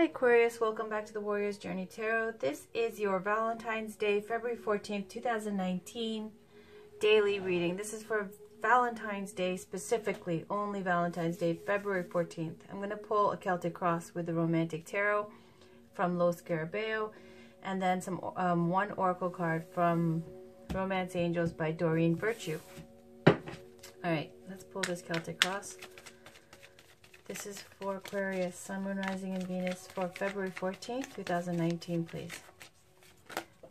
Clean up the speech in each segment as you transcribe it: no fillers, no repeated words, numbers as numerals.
Hi Aquarius, welcome back to the Warrior's Journey Tarot. This is your Valentine's Day, February 14th, 2019 daily reading. This is for Valentine's Day specifically, only Valentine's Day, February 14th. I'm going to pull a Celtic Cross with the Romantic Tarot from Los Scarabeo, and then some one oracle card from Romance Angels by Doreen Virtue. Alright, let's pull this Celtic Cross. This is for Aquarius, Sun, Moon, Rising, and Venus for February 14th, 2019, please.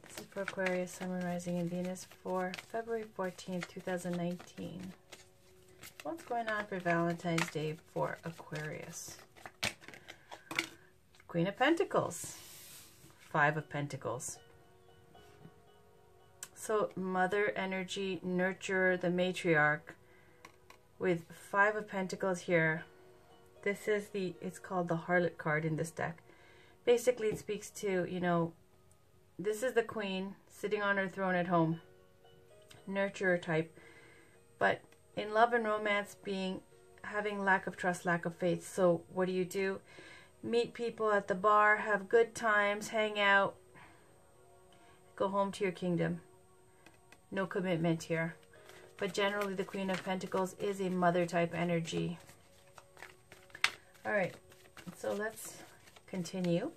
This is for Aquarius, Sun, Moon, Rising, and Venus for February 14th, 2019. What's going on for Valentine's Day for Aquarius? Queen of Pentacles, Five of Pentacles. So mother energy, nurturer, the matriarch, with Five of Pentacles here. This is it's called the Harlot card in this deck. Basically, it speaks to, this is the queen sitting on her throne at home. Nurturer type. But in love and romance, having lack of trust, lack of faith. So what do? Meet people at the bar, have good times, hang out, go home to your kingdom. No commitment here. But generally, the Queen of Pentacles is a mother type energy. Alright, so let's continue.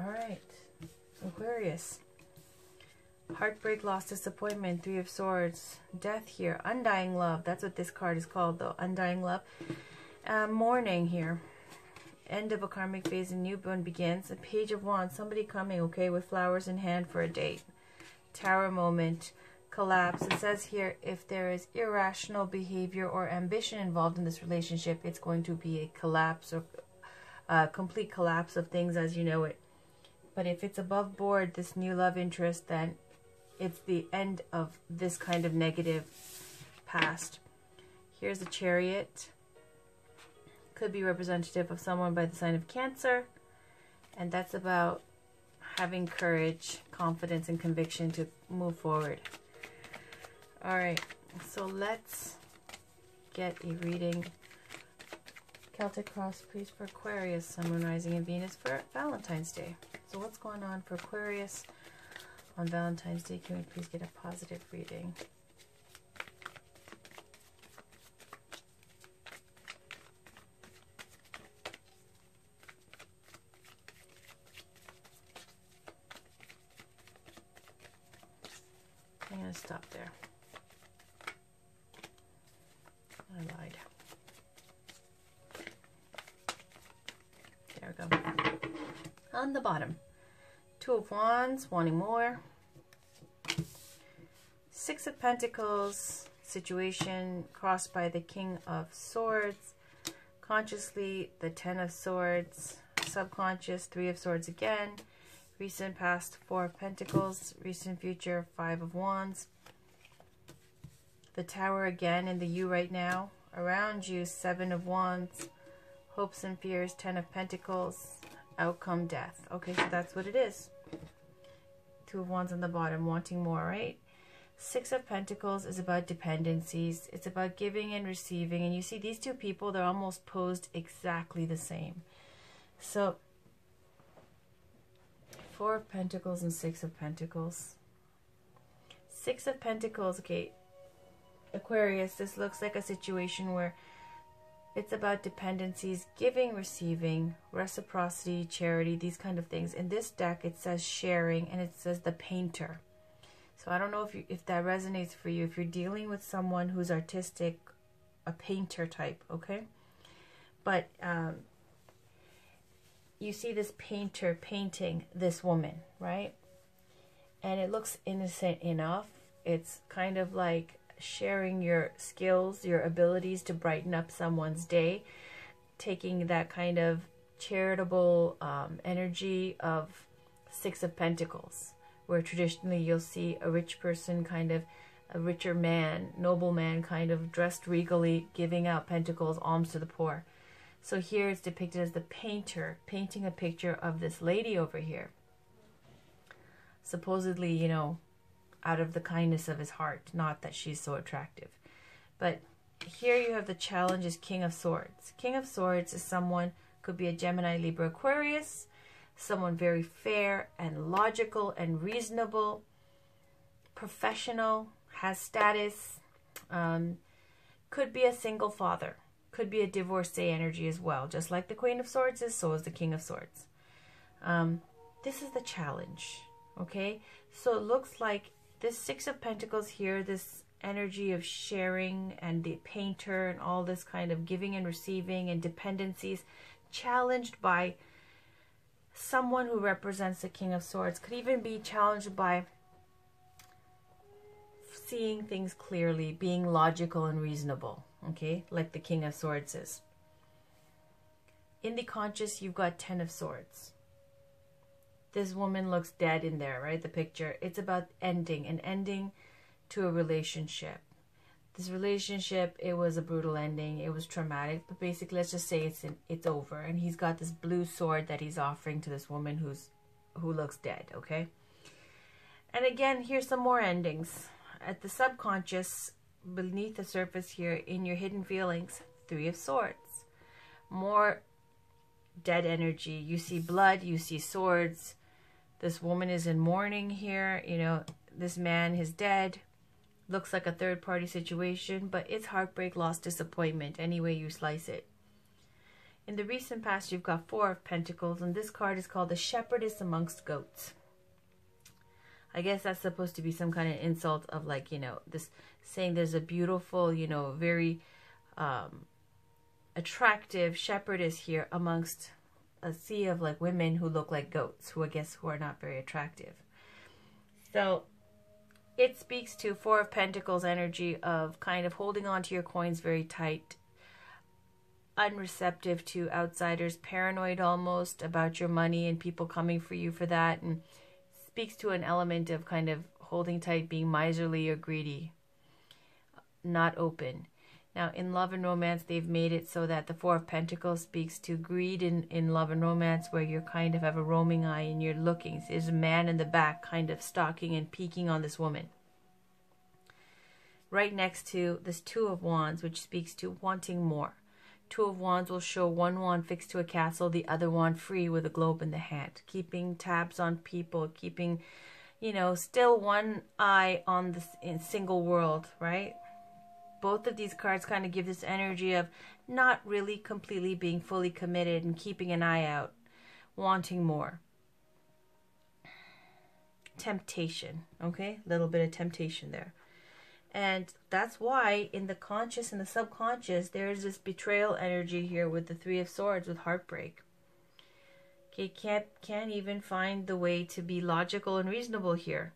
Alright, Aquarius. Heartbreak, loss, disappointment, Three of Swords, death here, undying love. That's what this card is called though, undying love. Mourning here. End of a karmic phase, a new one begins. A Page of Wands, somebody coming, okay, with flowers in hand for a date. Tower moment. Collapse. It says here, if there is irrational behavior or ambition involved in this relationship, it's going to be a collapse or a complete collapse of things as you know it. But if it's above board, this new love interest, then it's the end of this kind of negative past. Here's a Chariot. Could be representative of someone by the sign of Cancer, and that's about having courage, confidence, and conviction to move forward. Alright, so let's get a reading. Celtic Cross, please, for Aquarius, Sun, Moon, Rising, and Venus for Valentine's Day. So what's going on for Aquarius on Valentine's Day? Can we please get a positive reading? I'm going to stop there. I lied. There we go. On the bottom, Two of Wands, wanting more. Six of Pentacles, situation crossed by the King of Swords. Consciously, the Ten of Swords. Subconscious, Three of Swords again. Recent past, Four of Pentacles. Recent future, Five of Wands. The Tower again in the you right now. Around you, Seven of Wands. Hopes and fears, Ten of Pentacles. Outcome, death. Okay, so that's what it is. Two of Wands on the bottom, wanting more, right? Six of Pentacles is about dependencies. It's about giving and receiving. And you see these two people, they're almost posed exactly the same. So, Four of Pentacles and Six of Pentacles. Six of Pentacles, okay. Aquarius, this looks like a situation where it's about dependencies, giving, receiving, reciprocity, charity, these kind of things. In this deck, it says sharing, and it says the painter. So I don't know if that resonates for you. If you're dealing with someone who's artistic, a painter type, okay? But you see this painter painting this woman, right? And it looks innocent enough. It's kind of like sharing your skills, your abilities to brighten up someone's day, taking that kind of charitable energy of Six of Pentacles, where traditionally you'll see a rich person, kind of a richer man, noble man, kind of dressed regally, giving out pentacles, alms to the poor. So here it's depicted as the painter painting a picture of this lady over here, supposedly, out of the kindness of his heart, not that she's so attractive. But here you have the challenge is King of Swords. King of Swords is someone Could be a Gemini, Libra, Aquarius. Someone very fair and logical and reasonable. Professional, has status. Could be a single father. Could be a divorcee energy as well. Just like the Queen of Swords is, so is the King of Swords. This is the challenge, okay? So it looks like this Six of Pentacles here, this energy of sharing and the painter and all this kind of giving and receiving and dependencies, challenged by someone who represents the King of Swords. Could even be challenged by seeing things clearly, being logical and reasonable, okay, like the King of Swords is. In the conscious, you've got 10 of Swords. This woman looks dead in there, right? The picture. It's about ending, an ending to a relationship. This relationship, it was a brutal ending. It was traumatic, but basically, let's just say it's over. And he's got this blue sword that he's offering to this woman who looks dead, okay? And again, here's some more endings. At the subconscious, beneath the surface here, in your hidden feelings, 3 of Swords. More dead energy. You see blood, you see swords. This woman is in mourning here. You know, this man is dead. Looks like a third-party situation, but it's heartbreak, loss, disappointment, any way you slice it. In the recent past, you've got 4 of Pentacles, and this card is called the Shepherdess Amongst Goats. I guess that's supposed to be some kind of insult of, like, you know, this saying there's a beautiful, you know, very attractive shepherdess here amongst a sea of, like, women who look like goats, who I guess who are not very attractive. So it speaks to 4 of Pentacles energy of kind of holding on to your coins very tight, unreceptive to outsiders, paranoid almost about your money and people coming for you for that, and speaks to an element of kind of holding tight, being miserly or greedy, not open. Now, in love and romance, they've made it so that the 4 of Pentacles speaks to greed in love and romance, where you kind of have a roaming eye and you're looking. There's a man in the back kind of stalking and peeking on this woman. Right next to this 2 of Wands, which speaks to wanting more. 2 of Wands will show one wand fixed to a castle, the other wand free with a globe in the hand. Keeping tabs on people, keeping, you know, still one eye on this single world, right? Both of these cards kind of give this energy of not really completely being fully committed and keeping an eye out, wanting more. Temptation, okay? A little bit of temptation there. And that's why in the conscious and the subconscious, there's this betrayal energy here with the 3 of Swords with heartbreak. Okay, can't even find the way to be logical and reasonable here.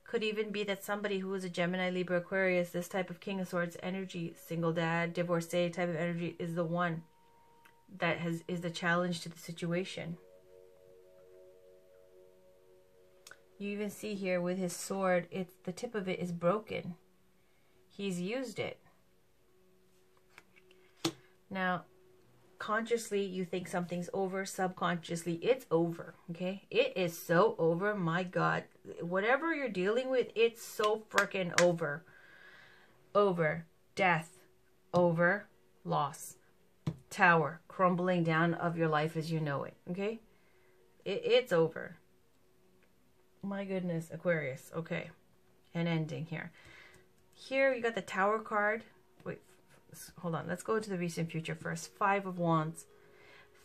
Could even be that somebody who is a Gemini, Libra, Aquarius, this type of King of Swords energy, single dad, divorcee type of energy, is the one that is the challenge to the situation. You even see here with his sword, the tip of it is broken. He's used it. Now, consciously, you think something's over. Subconsciously, it's over, okay? It is so over, my God. Whatever you're dealing with, it's so freaking over. Over. Death. Over. Loss. Tower. Crumbling down of your life as you know it, okay? It's over. My goodness, Aquarius. Okay. An ending here. Here you got the Tower card. Wait, hold on. Let's go to the recent future first. 5 of Wands.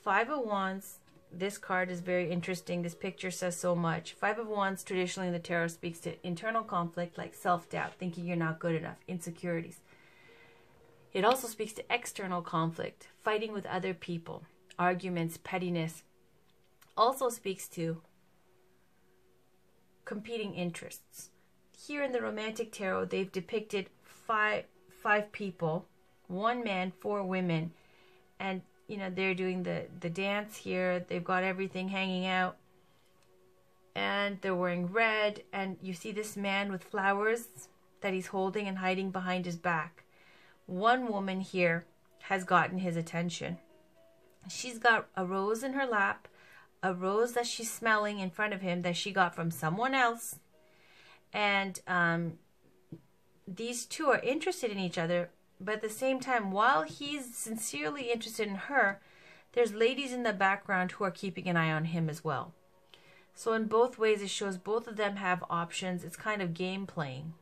5 of Wands. This card is very interesting. This picture says so much. 5 of Wands traditionally in the tarot speaks to internal conflict, like self-doubt, thinking you're not good enough, insecurities. It also speaks to external conflict, fighting with other people, arguments, pettiness. Also speaks to competing interests. Here in the romantic tarot, they've depicted five people, 1 man, 4 women, and you know they're doing the dance here. They've got everything hanging out, and they're wearing red. And you see this man with flowers that he's holding and hiding behind his back. 1 woman here has gotten his attention. She's got a rose in her lap, a rose that she's smelling in front of him that she got from someone else. And these 2 are interested in each other, but at the same time, while he's sincerely interested in her, there's ladies in the background who are keeping an eye on him as well. So in both ways, it shows both of them have options. It's kind of game playing.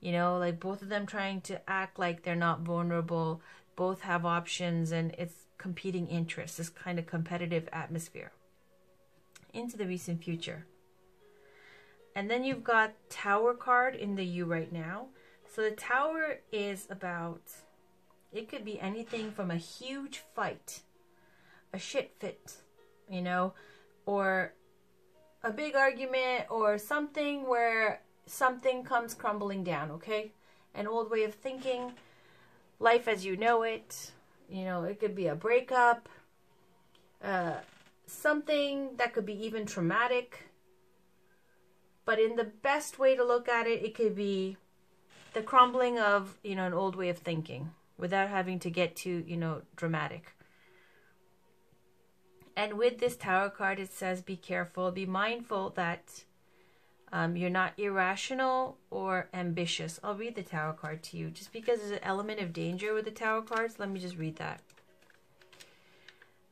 You know, like both of them trying to act like they're not vulnerable. Both have options, and it's competing interests. This kind of competitive atmosphere into the recent future. And then you've got Tower card in the U right now. So the Tower is about, it could be anything from a huge fight, a shit fit, you know, or a big argument, or something where something comes crumbling down, okay? An old way of thinking, life as you know it, you know, it could be a breakup, something that could be even traumatic. But in the best way to look at it, it could be the crumbling of, you know, an old way of thinking without having to get too, you know, dramatic. And with this Tower card, it says, be careful, be mindful that you're not irrational or ambitious. I'll read the Tower card to you just because there's an element of danger with the Tower cards. Let me just read that.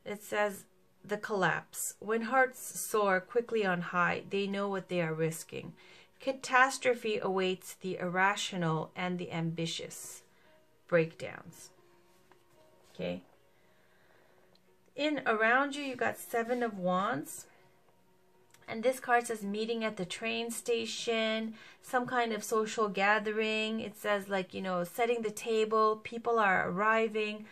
It says, the collapse. When hearts soar quickly on high, they know what they are risking. Catastrophe awaits the irrational and the ambitious. Breakdowns. Okay. In around you, you got Seven of Wands. And this card says meeting at the train station, some kind of social gathering. It says, like, you know, setting the table, people are arriving.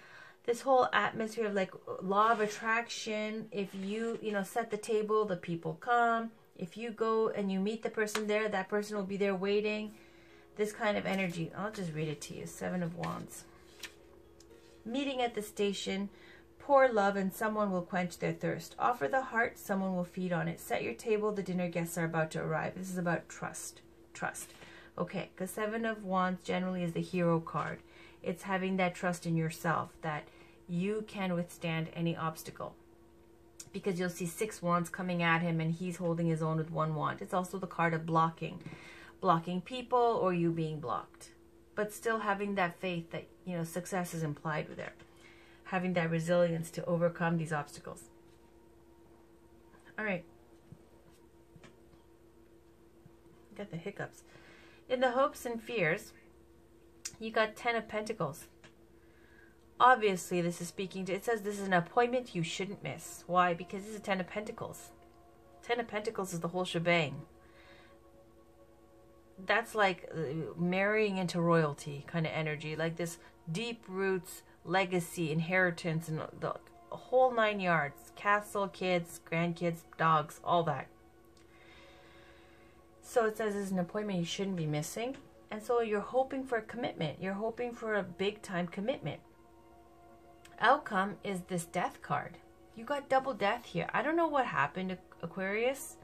This whole atmosphere of like law of attraction. If you, you know, set the table, the people come. If you go and you meet the person there, that person will be there waiting. This kind of energy. I'll just read it to you. Seven of Wands. Meeting at the station. Pour love and someone will quench their thirst. Offer the heart, someone will feed on it. Set your table, the dinner guests are about to arrive. This is about trust. Trust. Okay, because Seven of Wands generally is the hero card. It's having that trust in yourself that you can withstand any obstacle. Because you'll see 6 wands coming at him and he's holding his own with 1 wand. It's also the card of blocking. Blocking people or you being blocked. But still having that faith that, you know, success is implied with it. Having that resilience to overcome these obstacles. All right. Got the hiccups. In the hopes and fears, you got 10 of Pentacles. Obviously, this is speaking to, it says this is an appointment you shouldn't miss. Why? Because this is 10 of Pentacles. 10 of Pentacles is the whole shebang. That's like marrying into royalty kind of energy. Like this deep roots, legacy, inheritance, and the whole 9 yards. Castle, kids, grandkids, dogs, all that. So it says it's an appointment you shouldn't be missing. And so you're hoping for a commitment. You're hoping for a big time commitment. Outcome is this death card. You got double death here. I don't know what happened to Aquarius,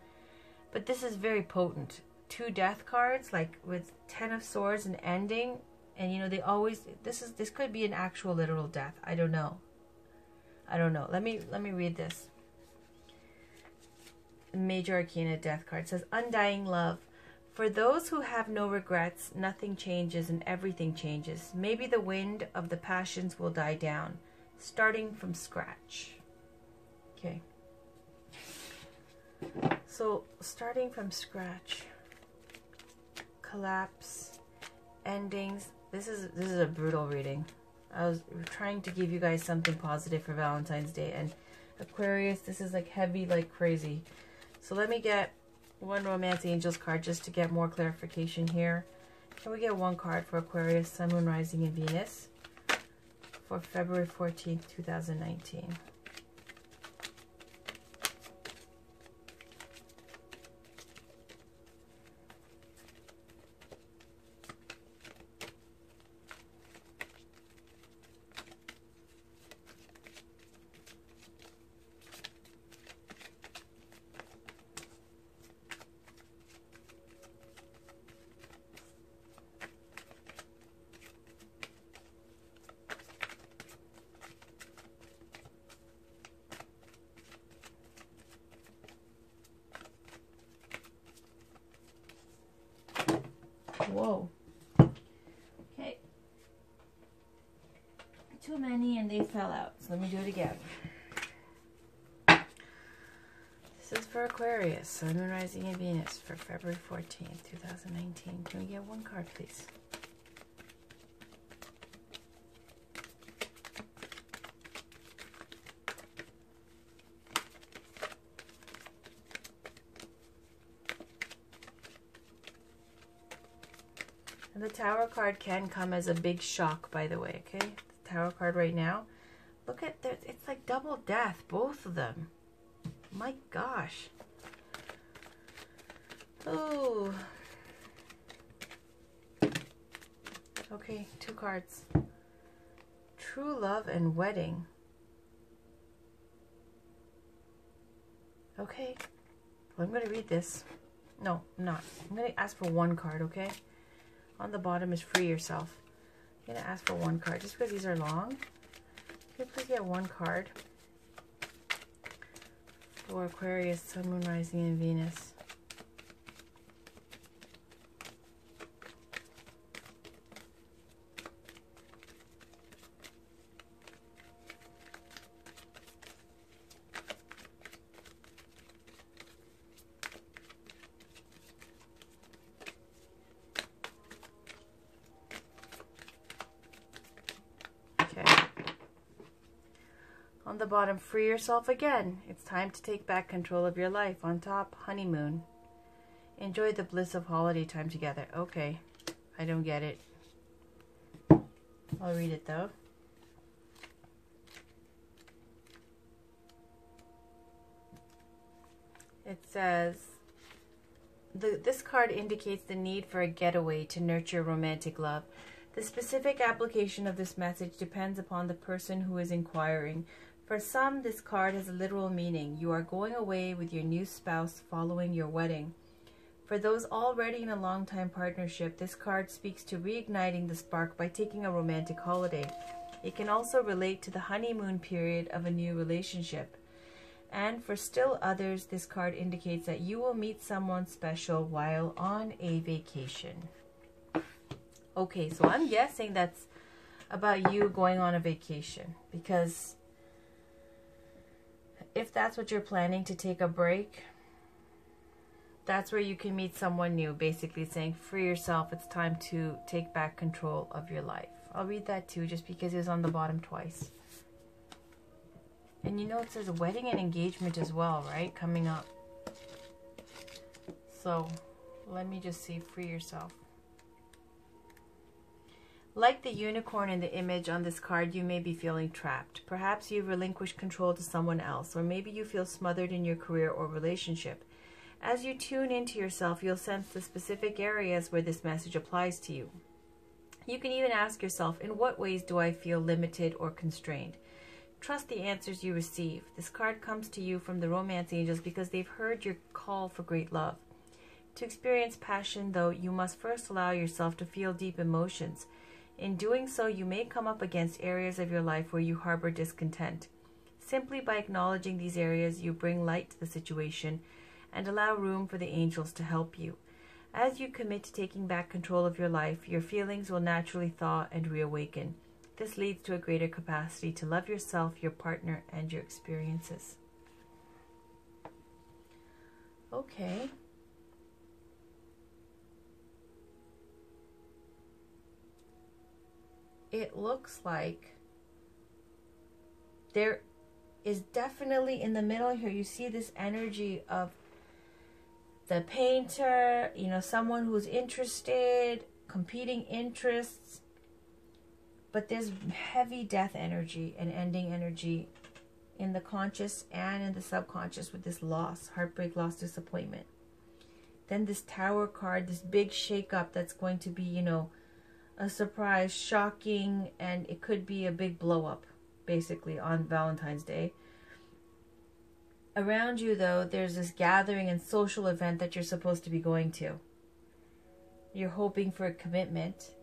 but this is very potent. 2 death cards, like with 10 of Swords and ending. And you know, they always, this could be an actual literal death. I don't know. I don't know. Let me read this. Major Arcana death card. It says undying love. For those who have no regrets, nothing changes and everything changes. Maybe the wind of the passions will die down. Starting from scratch. Okay. So starting from scratch. Collapse. Endings. This is a brutal reading. I was trying to give you guys something positive for Valentine's Day, and Aquarius, this is like heavy like crazy. So let me get 1 Romance Angels card just to get more clarification here. Can we get 1 card for Aquarius, Sun, Moon, Rising, and Venus for February 14th, 2019? Whoa. Okay. Too many and they fell out. So let me do it again. This is for Aquarius, Sun, Moon, Rising, and Venus for February 14th, 2019. Can we get one card, please? And the Tower card can come as a big shock, by the way, okay? The Tower card right now. Look at that. It's like double death, both of them. My gosh. Oh. Okay, 2 cards. True love and wedding. Okay. Well, I'm going to read this. No, I'm not. I'm going to ask for 1 card, okay? On the bottom is free yourself. I'm going to ask for 1 card just because these are long. Can you please get 1 card for Aquarius, Sun, Moon, Rising, and Venus? On the bottom, free yourself again. It's time to take back control of your life. On top, honeymoon. Enjoy the bliss of holiday time together. Okay, I don't get it. I'll read it though. It says, this card indicates the need for a getaway to nurture romantic love. The specific application of this message depends upon the person who is inquiring. For some, this card has a literal meaning. You are going away with your new spouse following your wedding. For those already in a long-time partnership, this card speaks to reigniting the spark by taking a romantic holiday. It can also relate to the honeymoon period of a new relationship. And for still others, this card indicates that you will meet someone special while on a vacation. Okay, so I'm guessing that's about you going on a vacation, because if that's what you're planning, to take a break, that's where you can meet someone new, basically saying, free yourself, it's time to take back control of your life. I'll read that too, just because it's on the bottom twice. And you know, it says wedding and engagement as well, right? Coming up. So, let me just see, free yourself. Like the unicorn in the image on this card, you may be feeling trapped. Perhaps you've relinquished control to someone else, or maybe you feel smothered in your career or relationship. As you tune into yourself, you'll sense the specific areas where this message applies to you. You can even ask yourself, in what ways do I feel limited or constrained? Trust the answers you receive. This card comes to you from the romance angels because they've heard your call for great love. To experience passion, though, you must first allow yourself to feel deep emotions. In doing so, you may come up against areas of your life where you harbor discontent. Simply by acknowledging these areas, you bring light to the situation and allow room for the angels to help you. As you commit to taking back control of your life, your feelings will naturally thaw and reawaken. This leads to a greater capacity to love yourself, your partner, and your experiences. Okay. It looks like there is definitely in the middle here, you see this energy of the painter, you know, someone who's interested, competing interests, but there's heavy death energy and ending energy in the conscious and in the subconscious with this loss, heartbreak, loss, disappointment. Then this Tower card, this big shakeup that's going to be, you know, a surprise, shocking, and it could be a big blow up, basically, on Valentine's Day. Around you, though, there's this gathering and social event that you're supposed to be going to. You're hoping for a commitment,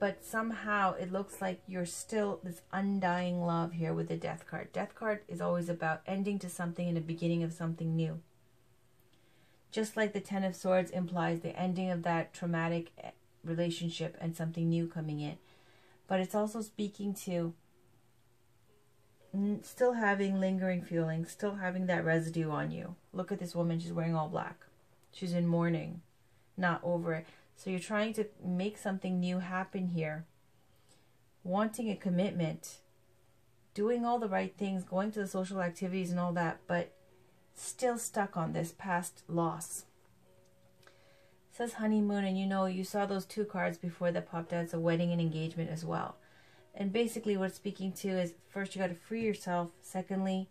but somehow it looks like you're still this undying love here with the Death card. Death card is always about ending to something and the beginning of something new. Just like the Ten of Swords implies the ending of that traumatic relationship and something new coming in. But it's also speaking to still having lingering feelings, still having that residue on you. Look at this woman, she's wearing all black. She's in mourning, not over it. So you're trying to make something new happen here. Wanting a commitment, doing all the right things, going to the social activities and all that, but still stuck on this past loss. It says honeymoon, and you know, you saw those two cards before that popped out. It's a wedding and engagement as well. And basically what it's speaking to is, first, you got to free yourself. Secondly,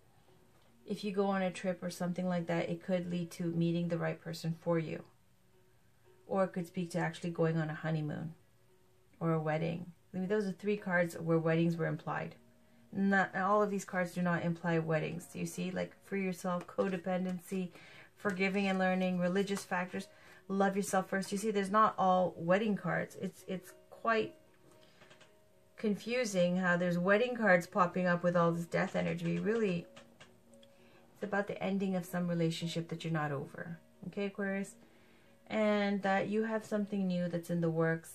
if you go on a trip or something like that, it could lead to meeting the right person for you. Or it could speak to actually going on a honeymoon or a wedding. I mean, those are three cards where weddings were implied. Not all of these cards do not imply weddings. You see, like free yourself, codependency, forgiving and learning, religious factors, love yourself first. You see, there's not all wedding cards. It's quite confusing how there's wedding cards popping up with all this death energy. Really, it's about the ending of some relationship that you're not over. Okay, Aquarius? And that you have something new that's in the works,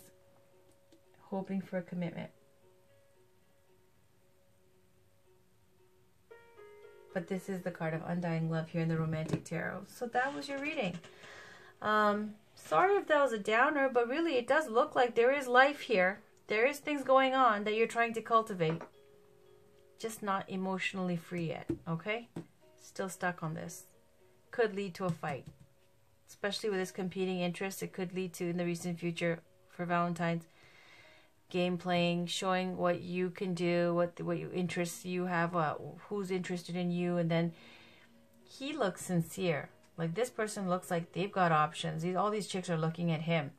hoping for a commitment. But this is the card of undying love here in the romantic tarot. So that was your reading. Sorry if that was a downer, but really it does look like there is life here. There is things going on that you're trying to cultivate. Just not emotionally free yet, okay? Still stuck on this. Could lead to a fight. Especially with this competing interest, it could lead to, in the recent future, for Valentine's, game playing, showing what you can do, what interests you have, who's interested in you, and then he looks sincere. Like, this person looks like they've got options. All these chicks are looking at him.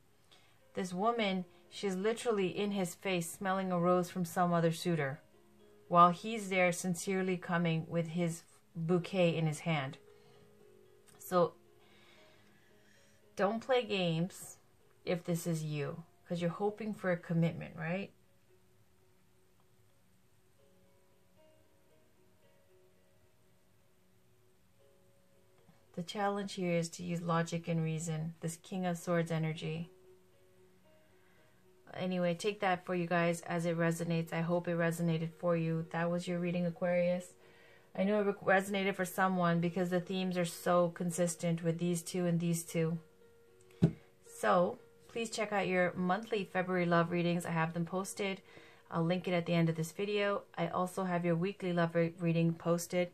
This woman, she's literally in his face smelling a rose from some other suitor, while he's there sincerely coming with his bouquet in his hand. So don't play games if this is you, because you're hoping for a commitment, right? The challenge here is to use logic and reason. This King of Swords energy. Anyway, take that for you guys as it resonates. I hope it resonated for you. That was your reading, Aquarius. I know it resonated for someone because the themes are so consistent with these two and these two. So, please check out your monthly February love readings. I have them posted. I'll link it at the end of this video. I also have your weekly love reading posted.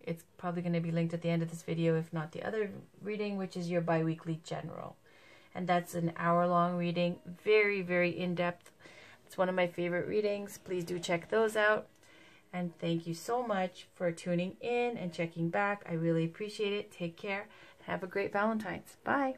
It's probably going to be linked at the end of this video, if not the other reading, which is your bi-weekly general. And that's an hour-long reading. Very, very in-depth. It's one of my favorite readings. Please do check those out. And thank you so much for tuning in and checking back. I really appreciate it. Take care. Have a great Valentine's. Bye.